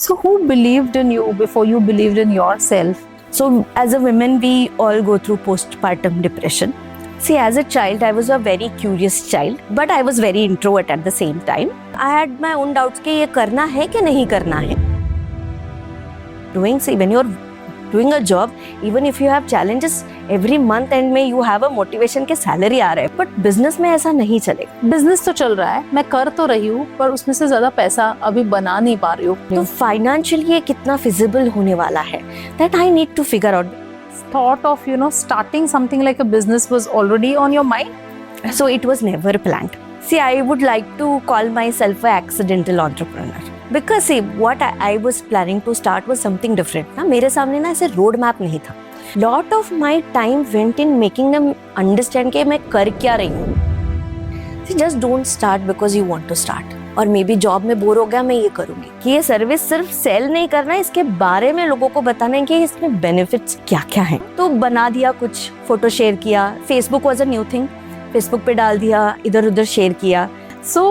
So who believed in you before you believed in yourself? So as a woman, we all go through postpartum depression. See, as a child, I was a very curious child, but I was very introvert at the same time. I had my own doubts कि ये करना है कि नहीं करना है. See, when you're doing a job, even if you have challenges, every month end में you have a motivation के salary आ रहा है. But business में ऐसा नहीं चलेगा. बिजनेस तो चल रहा है, मैं कर तो रही हूँ, पर उसमें से ज्यादा पैसा अभी बना नहीं पा रही हूँ. तो फाइनेंशियली ये कितना फिजिबल होने वाला है, that I need to figure out. Thought of starting something like a business was already on your mind. So it was never planned. See, I would like to call myself an accidental entrepreneur. Because see, what I was planning to start was something different. ना मेरे सामने ना ऐसे road map नहीं था. Lot of my time went in making them understand कि मैं कर क्या रही हूँ. See, just don't start because you want to start. और मे बी जॉब में बोर हो गया, मैं ये करूंगी कि ये सर्विस सिर्फ सेल नहीं करना है, इसके बारे में लोगों को बताना है कि इसमें बेनिफिट्स क्या क्या हैं. तो बना दिया, कुछ फोटो शेयर किया. Facebook was a new thing, Facebook पे डाल दिया, इधर उधर शेयर किया. So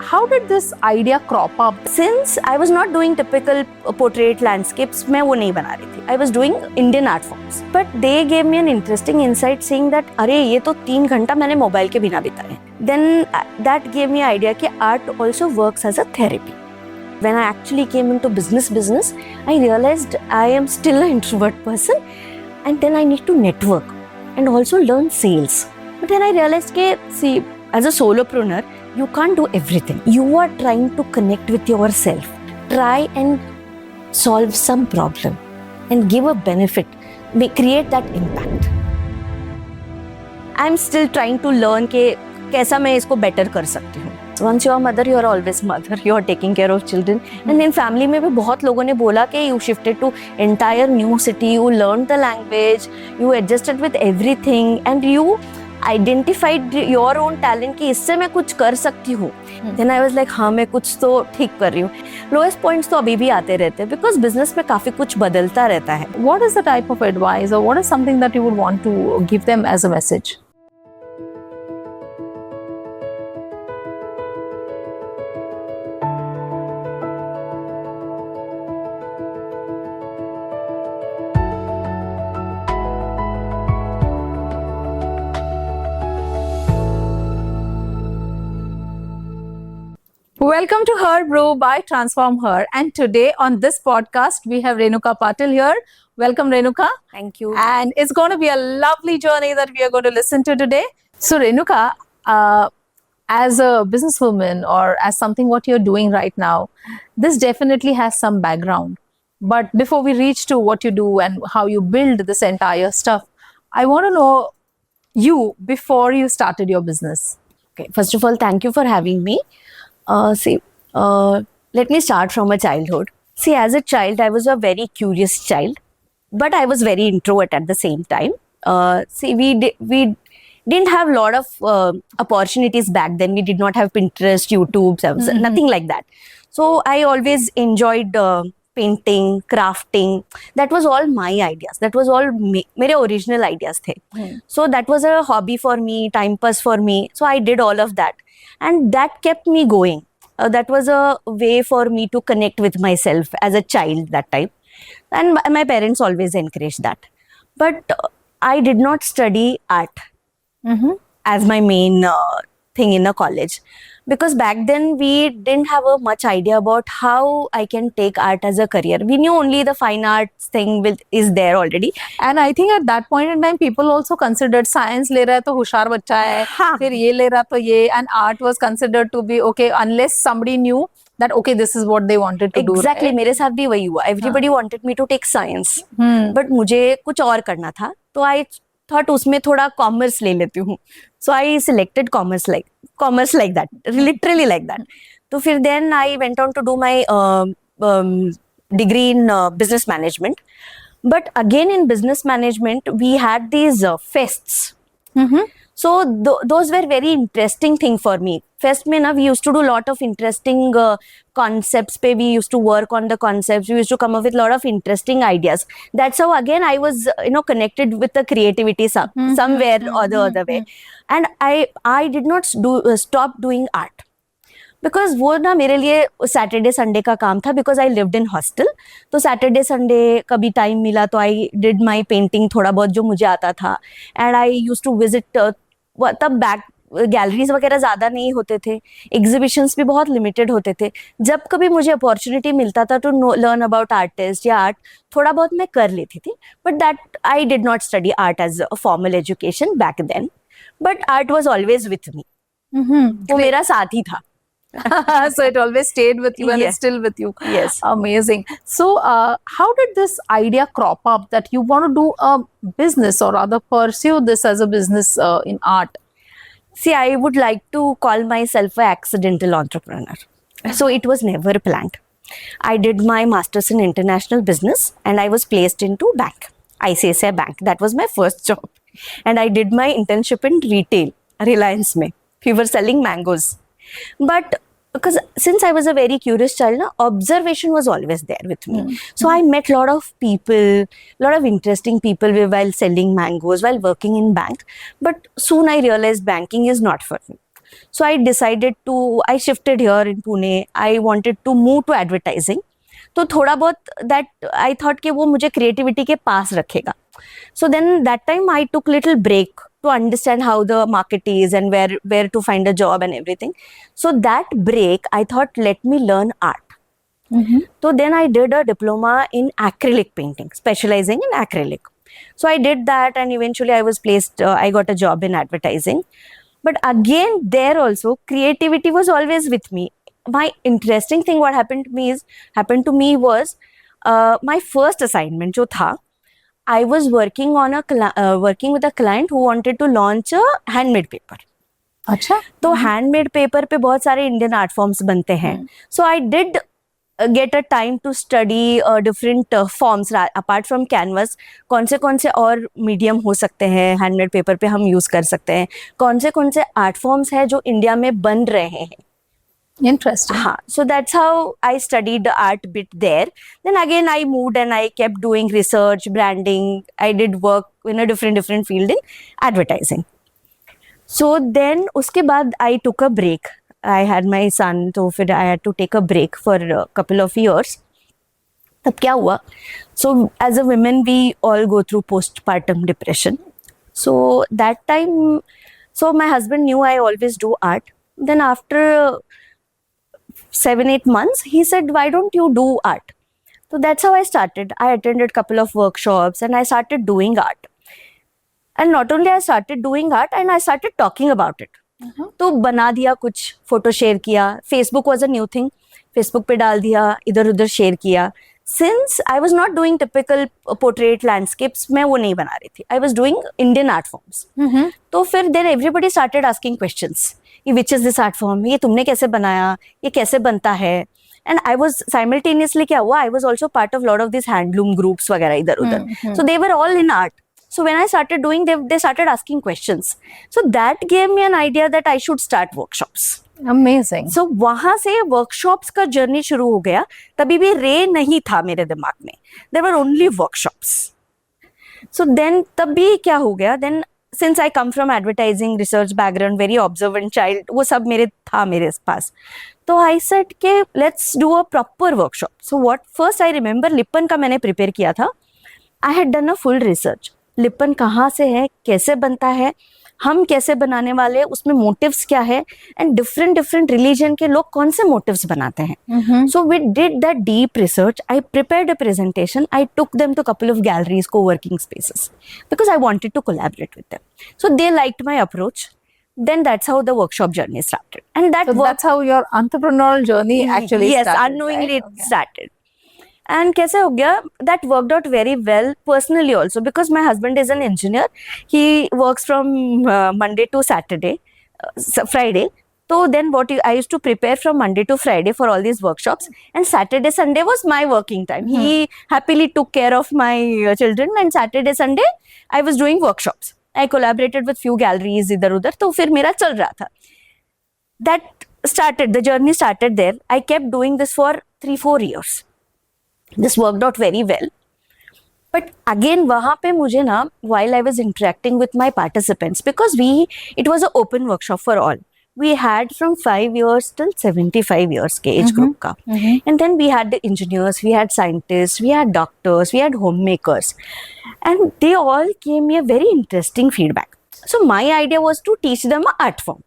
how did this idea crop up? Since I was not doing typical portrait landscapes, मैं वो नहीं बना रही थी. I was doing Indian art forms. But they gave me an interesting insight saying that अरे ये तो 3 घंटा मैंने मोबाइल के बिना बिताए. Then that gave me idea कि art also works as a therapy. When I actually came into business, I realized I am still an introvert person, and then I need to network and also learn sales. But then I realized कि see, as a solopreneur, you can't do everything. You are trying to connect with yourself. Try and solve some problem and give a benefit. Create that impact. I'm still trying to learn कि कैसा मैं इसको better कर सकती हूँ. Once you are mother, you are always mother. You are taking care of children. And in family में भी बहुत लोगों ने बोला कि you shifted to entire new city. You learned the language. You adjusted with everything, and you identified your own talent कि इससे मैं कुछ कर सकती हूँ. देन आई वाज लाइक हाँ, मैं कुछ तो ठीक कर रही हूँ. लोएस्ट पॉइंट्स तो अभी भी आते रहते हैं बिकॉज बिजनेस में काफी कुछ बदलता रहता है. What is the type of advice or what is something that you would want to give them as a message? Welcome to Her Bro by Transform Her, and today on this podcast we have Renuka Patil here. Welcome, Renuka. Thank you. And it's going to be a lovely journey that we are going to listen to today. So Renuka, as a businesswoman or as something what you're doing right now, this definitely has some background. But before we reach to what you do and how you build this entire stuff, I want to know you before you started your business. Okay, first of all, thank you for having me. Let me start from a childhood. See, as a child, I was a very curious child, but I was very introvert at the same time. We didn't have a lot of opportunities back then. We did not have Pinterest, YouTube, nothing like that. So I always enjoyed painting, crafting. That was all my ideas. That was all मेरे original ideas थे. So that was a hobby for me, time pass for me. So I did all of that. And that kept me going. That was a way for me to connect with myself as a child that time. And my parents always encouraged that. But I did not study art as my main thing in a college. Because back then we didn't have a much idea about how I can take art as a career. We knew only the fine arts thing is there already. And I think at that point in time, people also considered science ले रहा है तो होशियार बच्चा है, फिर ये ले रहा तो ये, and art was considered to be okay unless somebody knew that okay, this is what they wanted to do. Exactly, मेरे साथ भी वही हुआ. Everybody wanted me to take science, but मुझे कुछ और करना था, तो I thought उसमें थोड़ा कॉमर्स ले लेती हूँ. So I selected commerce like that, literally like that. तो फिर then I went on to do my degree in business management. But again in business management, we had these fests. So those were very interesting thing for me. Fest में ना, we used to do lot of interesting concepts पे. We used to work on the concepts. We used to come up with lot of interesting ideas. That's how again I was connected with the creativity somewhere or the other way. And I did not stop doing art. Because वो ना मेरे लिए Saturday Sunday का काम था, because I lived in hostel. तो Saturday Sunday कभी time मिला तो आई डिड माई पेंटिंग, थोड़ा बहुत जो मुझे आता था. And I use to visit, तब बैक गैलरीज वगैरह ज़्यादा नहीं होते थे, एग्जीबिशंस भी बहुत लिमिटेड होते थे. जब कभी मुझे अपॉर्चुनिटी मिलता था टू लर्न अबाउट आर्टिस्ट या आर्ट, थोड़ा बहुत मैं कर लेती थी. But that I did not study art as a formal education back then, but art was always with me. वो मेरा साथ ही था. So it always stayed with you and Yeah. it's still with you. Yes. Amazing. So how did this idea crop up that you want to do a business or rather pursue this as a business in art? See, I would like to call myself an accidental entrepreneur. So it was never planned. I did my master's in international business and I was placed into bank, ICICI Bank. That was my first job. And I did my internship in retail, Reliance mein. We were selling mangoes. But because since I was a very curious child, na, observation was always there with me. So I met a lot of people, lot of interesting people while selling mangoes, while working in bank. But soon I realized banking is not for me. So I shifted here in Pune. I wanted to move to advertising. तो थोड़ा बहुत that I thought कि वो मुझे creativity के पास रखेगा. So then that time I took little break to understand how the market is and where to find a job and everything. So that break I thought, let me learn art. So then I did a diploma in acrylic painting, specializing in acrylic. So I did that and eventually I was placed, I got a job in advertising. But again, there also creativity was always with me. My interesting thing what happened to me was my first assignment जो था, I was working with a client who wanted to launch a handmade paper. अच्छा. तो handmade paper पे बहुत सारे Indian art forms बनते हैं. So I did get a time to study different forms apart from canvas. कौन से और medium हो सकते हैं handmade paper पे हम use कर सकते हैं, कौन से art forms है जो इंडिया में बन रहे हैं. Interesting. So that's how I studied the art bit there. Then again I moved and I kept doing research, branding. I did work in a different field in advertising. So then उसके बाद I took a break. I had my son, तो फिर I had to take a break for a couple of years. तब क्या हुआ? So as a women we all go through postpartum depression. So that time, so my husband knew I always do art. Then after 7-8 months, he said, why don't you do art? So that's how I started. I attended a couple of workshops and I started doing art. And not only I started doing art, and I started talking about it. तो बना दिया कुछ, photo share किया. Facebook was a new thing, Facebook पे डाल दिया, इधर उधर शेयर किया. Since I was not doing typical portrait landscapes, मैं वो नहीं बना रही थी. I was doing Indian art forms. तो फिर then everybody started asking questions, which is this art form, ये तुमने कैसे बनाया, ये कैसे बनता है. एंड आई वॉज साइमल्टेनियसली, क्या हुआ, I was also part of lot of this handloom groups वगैरह इधर उधर. So they were all in art. So when I started doing, they started asking questions. So that gave me an idea that I should start workshops. Amazing. So वहाँ से workshops का journey शुरू हो गया. तभी भी रे नहीं था मेरे दिमाग में. There were only workshops. So then तभी क्या हो गया? Then since I come from advertising research background, very observant child, वो सब मेरे पास. तो I said कि let's do a proper workshop. So what first I remember, लिपन का मैंने prepare किया था. I had done a full research. लिपन कहाँ से है, कैसे बनता है, हम कैसे बनाने वाले, उसमें मोटिव्स क्या है, एंड डिफरेंट रिलीजन के लोग कौन से मोटिव्स बनाते हैं. So we did that deep research. I prepared a presentation. I took them to couple of galleries, co-working spaces, because I wanted to collaborate with them. So they liked my approach. Then that's how the workshop journey started. And that's how your entrepreneurial journey actually started. Yes, unknowingly right? it started. And कैसे हो गया? That worked out very well personally also, because my husband is an engineer. He works from Monday to Saturday, Friday. So then I used to prepare from Monday to Friday for all these workshops, and Saturday, Sunday was my working time. He happily took care of my children, and Saturday, Sunday I was doing workshops. I collaborated with few galleries इधर उधर, तो फिर मेरा चल रहा था. The journey started there. I kept doing this for 3-4 years. This worked out very well. But again, वहाँ पे मुझे ना, while I was interacting with my participants, because it was an open workshop for all. we had from 5 years till 75 years के age group का. And then we had the engineers, we had scientists, we had doctors, we had homemakers, and they all gave me a very interesting feedback. So my idea was to teach them a art form,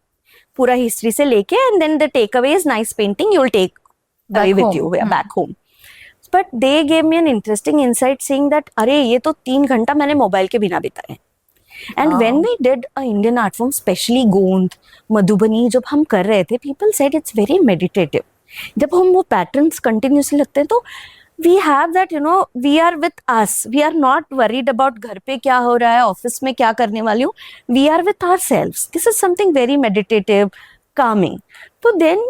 पूरा history से लेके, and then the takeaway is nice painting you will take away with you back home. But they gave me an interesting insight saying that अरे ये तो 3 घंटा मैंने mobile के बिना बिताए. And when we did a Indian art form, especially गोंद, मधुबनी, जब हम कर रहे थे, people said it's very meditative. जब हम वो patterns continuously लगते हैं तो we have that, you know, we are with us. We are not worried about घर पे क्या हो रहा है, ऑफिस में क्या करने वाली हूँ. We are with ourselves. This is something very meditative, calming. So then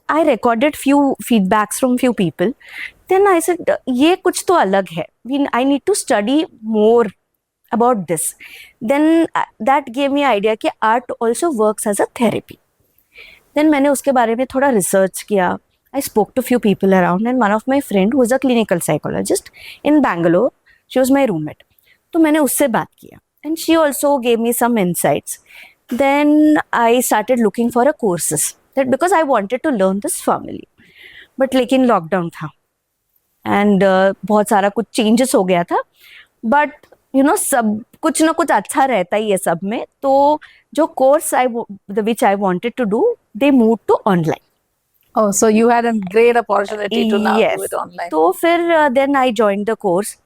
I recorded few feedbacks from few people. Then I said, ये कुछ तो अलग है. I need to study more about this. Then that gave me idea कि art also works as a therapy. Then मैंने उसके बारे में थोड़ा research किया. I spoke to few people around, and one of my friend who is a clinical psychologist in Bangalore, she was my roommate. तो मैंने उससे बात किया, and she also gave me some insights. Then I started looking for a courses, that because I wanted to learn this formally. But लेकिन lockdown था, and बहुत सारा कुछ changes हो गया था. But you know, सब कुछ ना कुछ अच्छा रहता ही है सब में. तो जो course which I wanted to do, they moved to online. Oh, so you had a great opportunity to now Yes. do it online. तो फिर then I joined the course.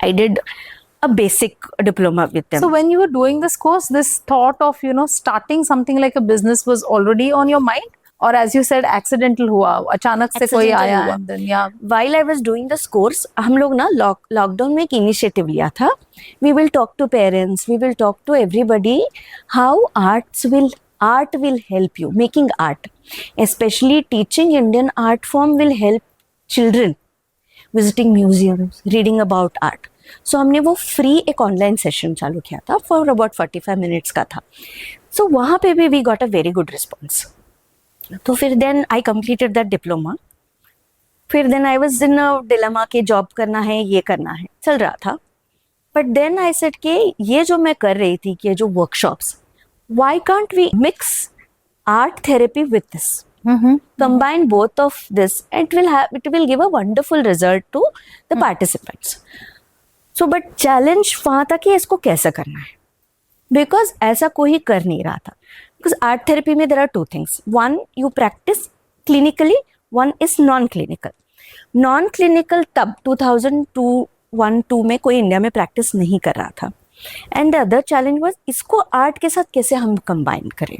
I did a basic diploma with them. So when you were doing this course, this thought of, you know, starting something like a business was already on your mind? Or as you said, accidental हुआ, अचानक से कोई Accidental आया हुआ. and then yeah. While I was doing this course, हम लोग ना lockdown में एक इनिशिएटिव लिया था. We will talk to parents, we will talk to everybody how art will help you, making art. Especially teaching Indian art form will help children visiting museums, reading about art. So हमने वो free एक online session चालू किया था for about 45 minutes का था. So वहाँ पे भी we got a very good response. तो फिर then I completed that diploma. फिर then I was in a dilemma कि जॉब करना है, ये करना है, चल रहा था. But then I said कि ये जो मैं कर रही थी, कि ये जो workshops, why can't we mix art therapy with this? Combine both of this, and it will give a wonderful result to the participants. So but challenge वहाँ था कि इसको कैसे करना है, because ऐसा कोई कर नहीं रहा था. Because art therapy में there are two things. One, you practice clinically. One is non-clinical. Non-clinical तब 2002 में कोई इंडिया में प्रैक्टिस नहीं कर रहा था. And the other challenge was इसको आर्ट के साथ कैसे हम combine करें.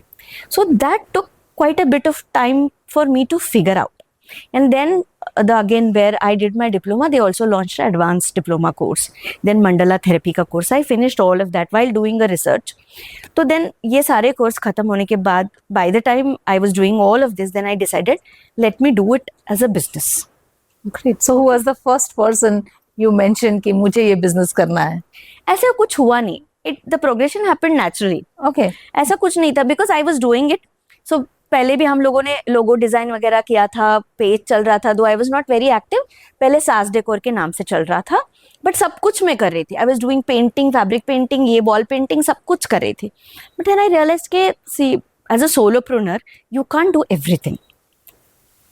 So that took quite a bit of time for me to figure out. And then again where I did my diploma, they also launched an advanced diploma course. Then Mandala therapy का course. I finished all of that while doing a research. तो then ये सारे course खत्म होने के बाद, by the time I was doing all of this, then I decided let me do it as a business. Great. So who was the first person you mentioned कि मुझे ये business करना है? ऐसा कुछ हुआ नहीं. The progression happened naturally. Okay. ऐसा कुछ नहीं था because I was doing it. So पहले भी हम लोगों ने लोगो डिजाइन वगैरह किया था, पेज चल रहा था. दो I was not very active. पहले सास डेकोर के नाम से चल रहा था, बट सब कुछ मैं कर रही थी. I was doing painting, fabric painting, ये वॉल पेंटिंग, सब कुछ कर रही थी. बट देन आई रियलाइज के see as a solopreneur you can't do everything.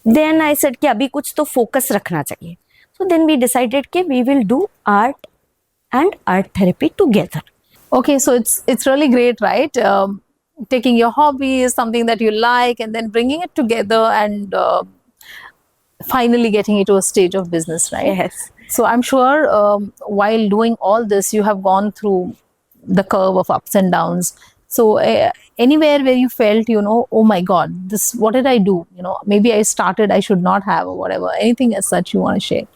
Then I said कि अभी कुछ तो फोकस रखना चाहिए. सो देन वी डिसाइडेड कि we will do art and art therapy together. Okay, so it's really great, right? Taking your hobby is something that you like, and then bringing it together and finally getting it to a stage of business, right? Yes. So I'm sure while doing all this, you have gone through the curve of ups and downs. So anywhere where you felt, you know, oh my God, this, what did I do? You know, maybe I started, I should not have, or whatever. Anything as such you want to share?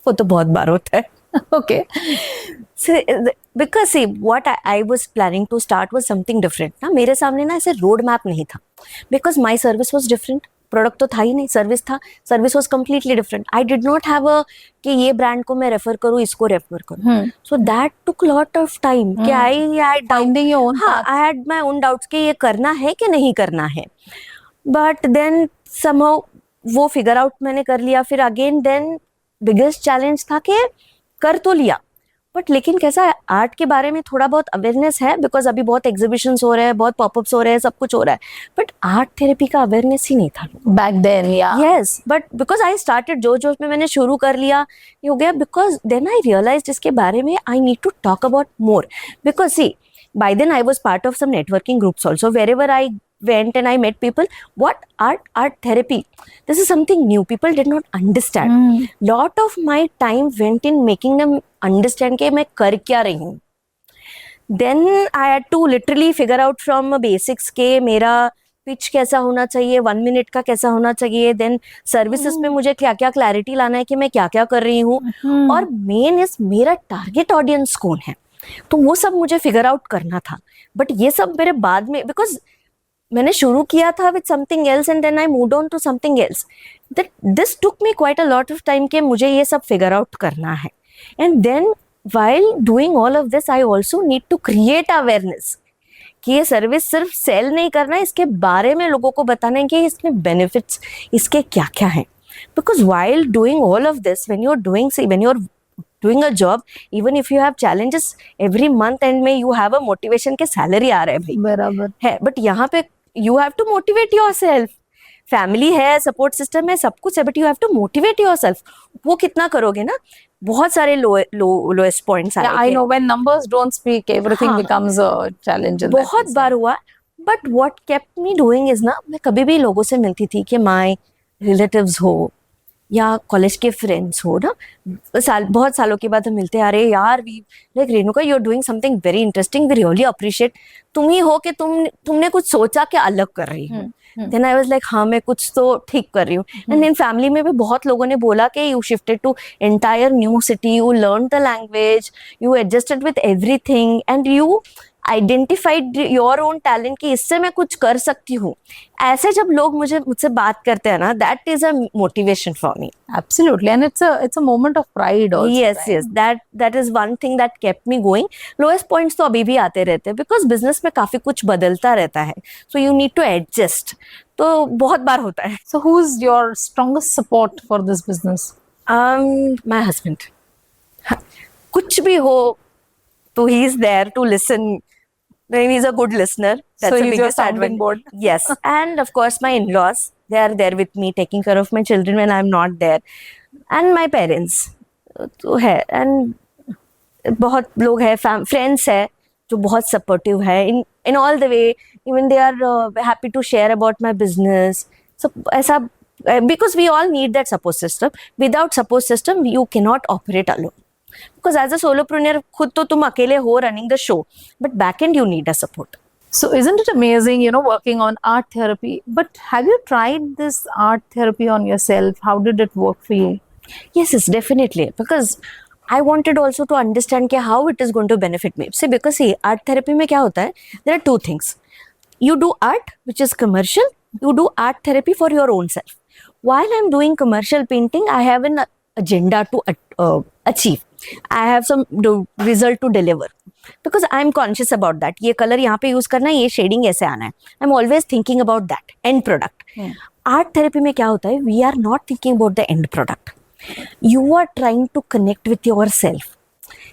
वो तो बहुत बार होता है. Okay. So, because see, what I was planning to start was something different. ना मेरे सामने ना ऐसे रोड मैप नहीं था. Because my service was different. Product तो था ही नहीं, सर्विस था. Service was completely different. I did not have a कि ये ब्रांड को मैं रेफर करूँ, इसको रेफर करूँ. So that took lot of time. कि I had Finding your own हाँ, I had my own doubts कि ये करना है कि नहीं करना है. But then somehow वो figure out मैंने कर लिया. फिर again then biggest challenge था कि कर तो लिया, बट लेकिन कैसा है, आर्ट के बारे में थोड़ा बहुत अवेयरनेस है, बिकॉज अभी बहुत एग्जीबिशंस हो रहे हैं, बहुत पॉपअप्स हो रहे हैं, सब कुछ हो रहा है, बट आर्ट थेरेपी का अवेयरनेस ही नहीं था। Back then, yeah. Yes, but because I started, जोश में मैंने शुरू कर लिया, ये हो गया, बिकॉज देन आई रियलाइज इसके बारे में I need to talk about more, because see by then I was part of some networking groups also. Wherever I went and I met people, what art therapy, this is something new, people did not understand. Lot of my time went in making them understand कि मैं कर क्या रही हूँ. Then I had to literally figure out from basics के मेरा pitch कैसा होना चाहिए, 1 मिनट का कैसा होना चाहिए, देन सर्विसेज में मुझे क्या क्या क्लैरिटी लाना है कि मैं क्या क्या कर रही हूँ, और मेन इज मेरा टारगेट ऑडियंस कौन है, तो वो सब मुझे फिगर आउट करना था. बट ये सब मेरे बाद में, बिकॉज मैंने शुरू किया था with something else and then I moved on to something else, that this took me quite a lot of time कि मुझे ये सब फिगर आउट करना है. And then while doing all of this I also need to create awareness कि ये service सिर्फ cell नहीं करना है, इसके बारे में लोगों को बताना है कि इसमें बेनिफिट्स इसके क्या क्या हैं. Because while doing all of this, when you're doing a job, even if you have challenges every month and में you have a motivation के सैलरी आ रहा है भाई, बराबर है, बट यहाँ पे you have to motivate yourself. Family है, सपोर्ट सिस्टम है, सब कुछ है, but you have to motivate yourself. वो कितना करोगे ना, बहुत सारे लोएस्ट पॉइंट्स आए. I know when numbers don't speak everything becomes a challenge. बहुत बार हुआ, but what kept me doing is ना, मैं कभी भी लोगों से मिलती थी कि माय रिलेटिव्स हो या कॉलेज के फ्रेंड्स हो ना, बहुत सालों के बाद हम मिलते हैं, अरे यार we like Renuka you are doing something very interesting, we really appreciate, तुम ही हो कि तुमने कुछ सोचा कि अलग कर रही हो. देन आई वाज लाइक हाँ मैं कुछ तो ठीक कर रही हूँ. एंड इन फैमिली में भी बहुत लोगों ने बोला कि you shifted to entire new city, you learn the language, you adjusted with everything and you identified your own talent कि इससे मैं कुछ कर सकती हूँ. ऐसे जब लोग मुझसे बात करते हैं ना, that is a motivation for me. Absolutely, and it's a moment of pride also. Yes, right? yes, that is one thing that kept me going. Lowest points तो अभी भी आते रहते हैं, because business में काफी कुछ बदलता रहता है, so you need to adjust. तो बहुत बार होता है. So who's your strongest support for this business? My husband. कुछ भी हो, तो he is there to listen. He is a good listener. That's So the he's your biggest sounding advantage. board. Yes, and of course my in-laws. They are there with me, taking care of my children when I'm not there, and my parents. तो है, and बहुत लोग हैं, friends है जो बहुत supportive है in all the way. Even they are happy to share about my business. So ऐसा, because we all need that support system. Without support system, you cannot operate alone. Because as a solopreneur, खुद तो तुम अकेले हो running the show, but back end you need a support. So isn't it amazing, working on art therapy? But have you tried this art therapy on yourself? How did it work for you? Yes, definitely. Because I wanted also to understand कि how it is going to benefit me. See, because see, art therapy में क्या होता है? There are two things. You do art, which is commercial. You do art therapy for your own self. While I'm doing commercial painting, I have an agenda to achieve. I have some result to deliver. Because I'm conscious about that. ये color यहाँ पे use करना है, ये shading ऐसे आना है. I'm always thinking about that end product. Art therapy में क्या होता है? We are not thinking about the end product. You are trying to connect with yourself.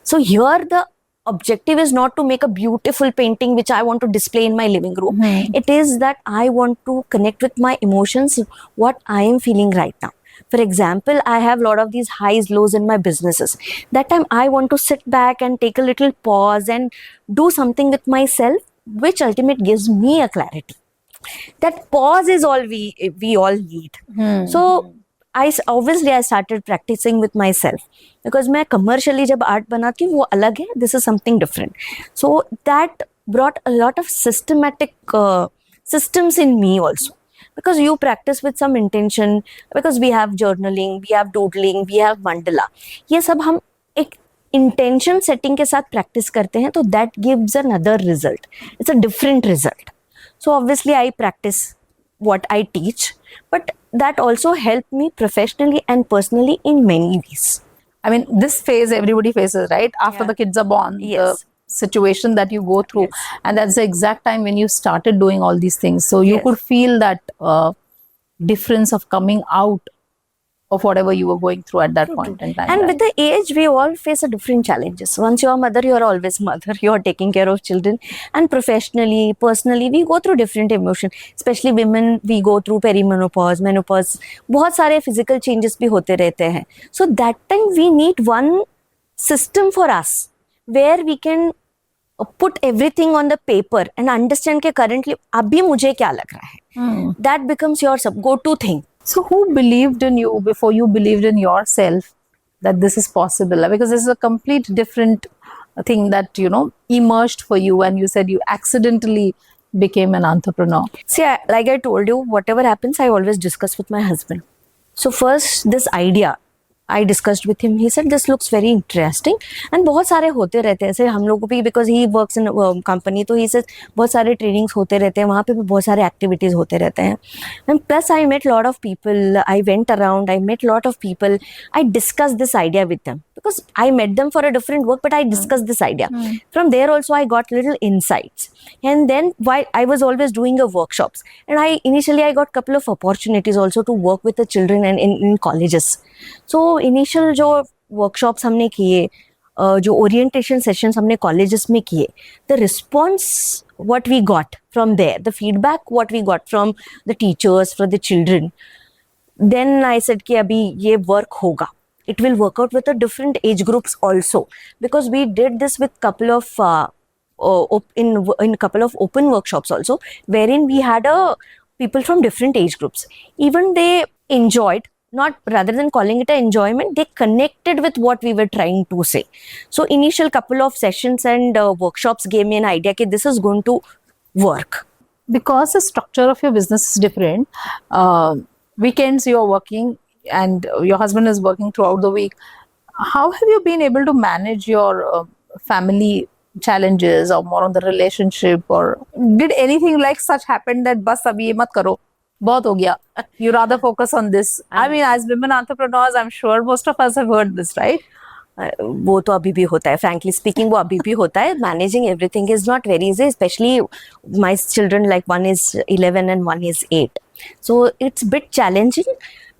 So here the objective is not to make a beautiful painting which I want to display in my living room. It is that I want to connect with my emotions, what I am feeling right now. For example, I have a lot of these highs, lows in my businesses. That time I want to sit back and take a little pause and do something with myself, which ultimately gives me a clarity. That pause is all we all need. So I started practicing with myself, because मैं commercially जब art बनाती हूँ वो अलग है, this is something different. So that brought a lot of systematic systems in me also. Because you practice with some intention, because we have journaling, we have doodling, we have mandala. ये सब हम एक intention setting के साथ practice करते हैं, तो that gives another result. It's a different result. So obviously I practice what I teach, but that also helped me professionally and personally in many ways. I mean, this phase everybody faces, right? After the kids are born, Yes. the situation that you go through, and that's the exact time when you started doing all these things. So you could feel that difference of coming out of whatever you were going through at that point in time. And right? with the age, we all face a different challenges. Once you're a mother, you're always mother. You're taking care of children. And professionally, personally, we go through different emotion. Especially women, we go through perimenopause, menopause. बहुत सारे physical changes भी होते रहते हैं. So that time we need one system for us where we can put everything on the paper and understand के currently अभी मुझे क्या लग रहा है. That becomes your go-to thing. So who believed in you before you believed in yourself that this is possible? Because this is a complete different thing that, you know, emerged for you and you said you accidentally became an entrepreneur. See, like I told you, whatever happens, I always discuss with my husband. So first, this idea, I discussed with him. He said, this looks very interesting. And बहुत सारे होते रहते हैं ऐसे हम लोग को भी, because he works in a company, तो he says बहुत सारे trainings होते रहते हैं, वहाँ पे भी बहुत सारे activities होते रहते हैं. And plus I met lot of people, I went around, I met lot of people, I discussed this idea with them. Because I met them for a different work, but I discussed this idea. From there also I got little insights. And then while I was always doing a workshops, and initially I got couple of opportunities also to work with the children and in colleges. So initial जो workshops हमने किए, जो orientation sessions हमने colleges में किए, the response what we got from there, the feedback what we got from the teachers, from the children, then I said कि अभी ये work होगा. It will work out with the different age groups also, because we did this with couple of in couple of open workshops also, wherein we had people from different age groups. Even they enjoyed, not rather than calling it an enjoyment, they connected with what we were trying to say. So initial couple of sessions and workshops gave me an idea that this is going to work. Because the structure of your business is different, weekends you're working and your husband is working throughout the week. How have you been able to manage your family challenges or more on the relationship, or did anything like such happen that bas abhi ye mat karo, bahut ho gaya, you rather focus on this? I mean, as women entrepreneurs, I'm sure most of us have heard this, right? वो तो अभी भी होता है, frankly speaking वो अभी भी होता है. Managing everything is not very easy, especially my children, like one is 11 and one is 8, so it's bit challenging.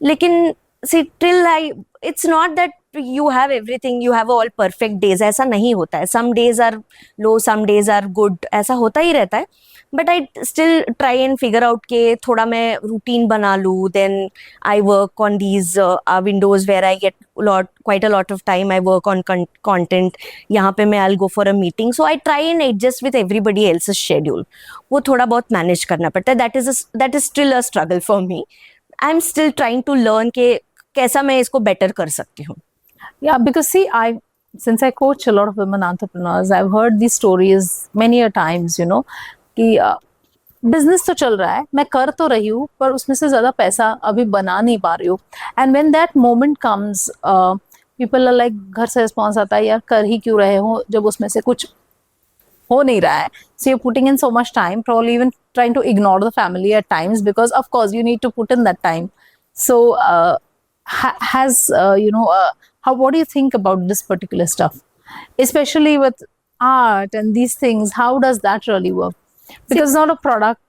लेकिन see, till it's not that you have everything, you have all perfect days, ऐसा नहीं होता है. Some days are low, some days are good, ऐसा होता ही रहता है. But I still try and figure out के थोड़ा मैं routine बना लूँ. Then I work on these windows where I get quite a lot of time. I work on content. यहाँ पे मैं I'll go for a meeting. So I try and adjust with everybody else's schedule. वो थोड़ा बहुत manage करना पड़ता है. That is still a struggle for me. I'm still trying to learn के कैसा मैं इसको better कर सकती हूँ. Yeah, because see, since I coach a lot of women entrepreneurs, I've heard these stories many a times, you know, कि business तो चल रहा है, मैं कर तो रही हूँ, पर उसमें से ज़्यादा पैसा अभी बना नहीं पा रही हूँ. And when that moment comes, people are like, घर से रिस्पॉन्स आता है, यार कर ही क्यों रहे हो जब उसमें से कुछ हो नहीं रहा है. So you're putting in so much time, probably even trying to ignore the family at times, because of course you need to put in that time. So what do you think about this particular stuff, especially with art and these things? How does that really work? Because it's not a product,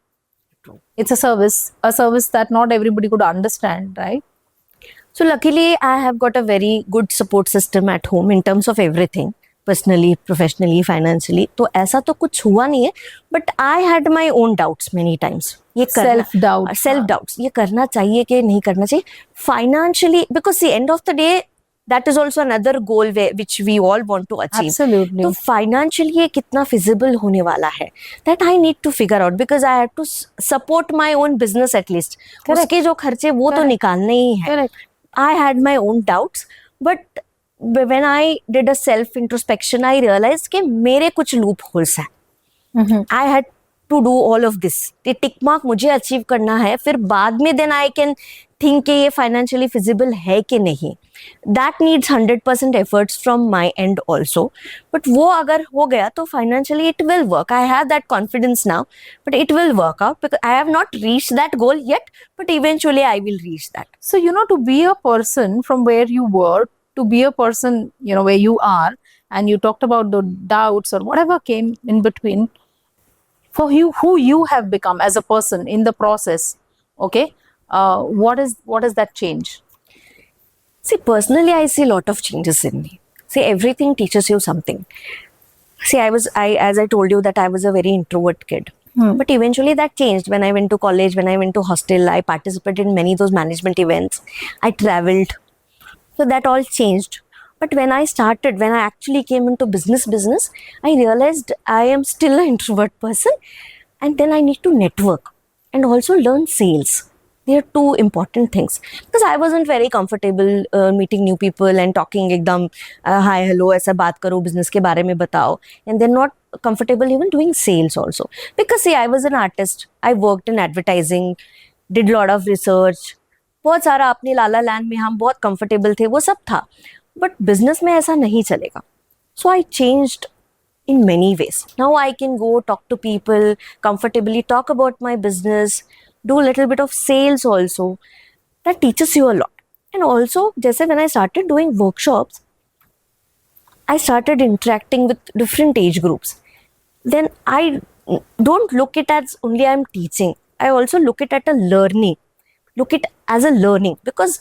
it's a service that not everybody could understand, right? So luckily I have got a very good support system at home in terms of everything, personally, professionally, financially. तो ऐसा तो कुछ हुआ नहीं है, but I had my own doubts many times. ये self doubts, ये करना चाहिए कि नहीं करना चाहिए. Financially, because the end of the day, that is also another goal which we all want to achieve. Absolutely. तो financially ये कितना feasible होने वाला है, that I need to figure out, because I have to support my own business at least. उसके जो खर्चे वो तो निकालने ही हैं. I had my own doubts, but when I did a self introspection, I realized कि मेरे कुछ loopholes हैं. I had to do all of this. ये tick mark मुझे achieve करना है, फिर बाद में then I can think कि ये financially feasible है कि नहीं. That needs 100% efforts from my end also. But वो अगर हो गया तो financially it will work. I have that confidence now, but it will work out, because I have not reached that goal yet, but eventually I will reach that. So, you know, to be a person from where you were, to be a person, you know, where you are, and you talked about the doubts or whatever came in between, for you, who you have become as a person in the process, okay, what is that change? See, personally, I see a lot of changes in me. See, everything teaches you something. See, as I told you that I was a very introvert kid. But eventually that changed when I went to college, when I went to hostel. I participated in many of those management events. I traveled. So that all changed. But when I actually came into business, I realized I am still an introvert person. And then I need to network and also learn sales. They are two important things because I wasn't very comfortable meeting new people and talking एकदम hi hello ऐसा बात करो business के बारे में बताओ, and then not comfortable even doing sales also because see I was an artist. I worked in advertising, did lot of research, बहुत सारा अपनी लाला लैंड में हम बहुत कंफर्टेबल थे, वो सब था. बट बिजनेस में ऐसा नहीं चलेगा. So I changed in many ways. Now I can go talk to people, comfortably talk about my business, do a little bit of sales also. That teaches you a lot. And also, just when I started doing workshops, I started interacting with different age groups. Then I don't look it as only I'm teaching. I also look it at a learning. Look it as a learning because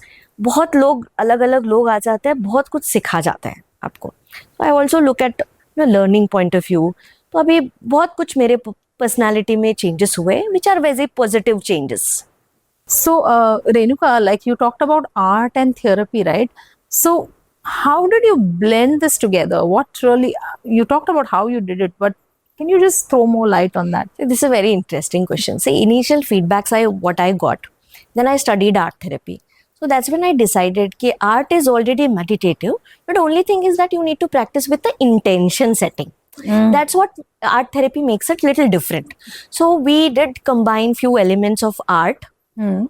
बहुत लोग अलग अलग लोग आ जाते हैं, बहुत कुछ सिखा जाता है आपको. So I also look at learning point of view. तो अभी बहुत कुछ मेरे पर्सनालिटी में चेंजेस हुए which are very positive changes. So, Renuka, like you talked about art and therapy, right? So, how did you blend this together? What really, you talked about how you did it, but can you just throw more light on that? This is a very interesting question. See, initial feedbacks what I got. Then I studied art therapy. So that's when I decided that art is already meditative, but the only thing is that you need to practice with the intention setting. That's what art therapy makes it little different. So we did combine few elements of art,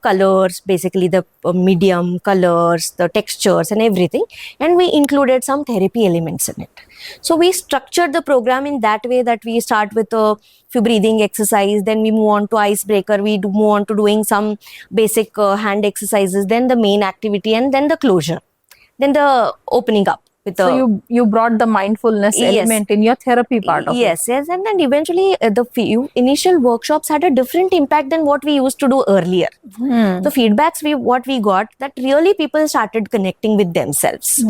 colors, basically the medium, colors, the textures and everything, and we included some therapy elements in it. So we structured the program in that way that we start with a few breathing exercise, then we move on to icebreaker, move on to doing some basic hand exercises, then the main activity, and then the closure, then the opening up. So you brought the mindfulness element in your therapy part of it. Yes, and then eventually the few initial workshops had a different impact than what we used to do earlier. The feedbacks what we got, that really people started connecting with themselves.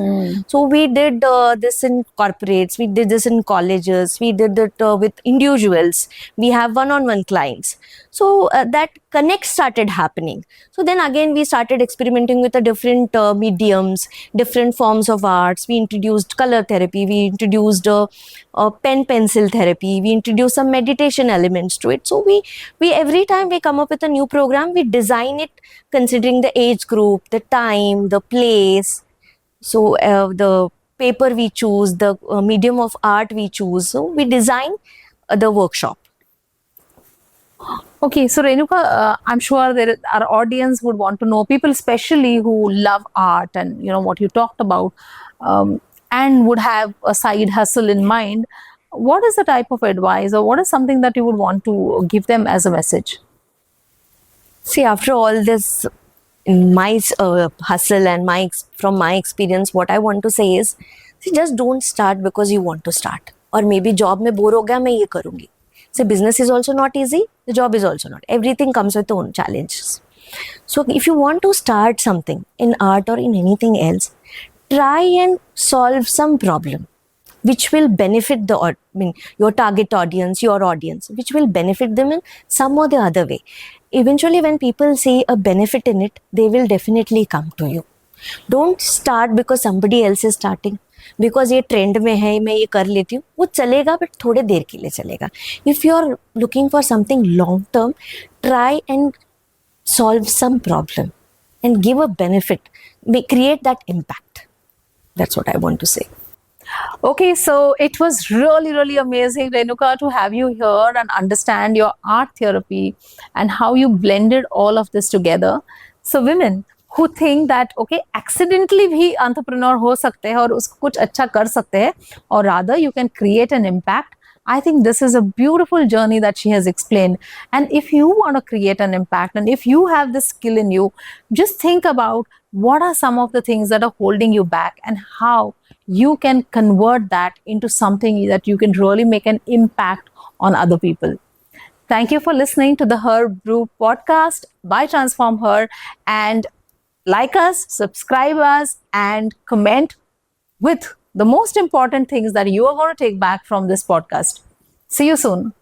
So we did this in corporates, we did this in colleges, we did it with individuals, we have one-on-one clients. So that connect started happening. So then again we started experimenting with the different mediums, different forms of arts. We introduced color therapy, we introduced pen pencil therapy, we introduced some meditation elements to it. So we every time we come up with a new program, we design it considering the age group, the time, the place. So the paper we choose, the medium of art we choose. So we design the workshop. Okay, so Renuka, I'm sure our audience would want to know, people especially who love art and you know what you talked about, and would have a side hustle in mind. What is the type of advice, or what is something that you would want to give them as a message? See, after all this, my hustle and from my experience, what I want to say is, see, just don't start because you want to start. Or maybe job में bore हो गया, मैं ये करूँगी. So business is also not easy. The job is also not. Everything comes with own challenges. So if you want to start something in art or in anything else, try and solve some problem which will benefit your target audience, your audience, which will benefit them in some or the other way. Eventually, when people see a benefit in it, they will definitely come to you. Don't start because somebody else is starting. Because ये trend में है, मैं ये कर लेती हूँ, वो चलेगा बट थोड़े देर के लिए चलेगा. If you are looking for something long term, try and solve some problem and give a benefit, create that impact. That's what I want to say. Okay, so it was really, really amazing, Renuka, to have you here and understand your art therapy and how you blended all of this together. So women who think that okay, accidentally भी entrepreneur हो सकते हैं और उसको कुछ अच्छा कर सकते हैं, or rather you can create an impact. I think this is a beautiful journey that she has explained. And if you want to create an impact, and if you have this skill in you, just think about what are some of the things that are holding you back and how you can convert that into something that you can really make an impact on other people. Thank you for listening to the Her Brew podcast by Transform Her. And like us, subscribe us, and comment with the most important things that you are going to take back from this podcast. See you soon.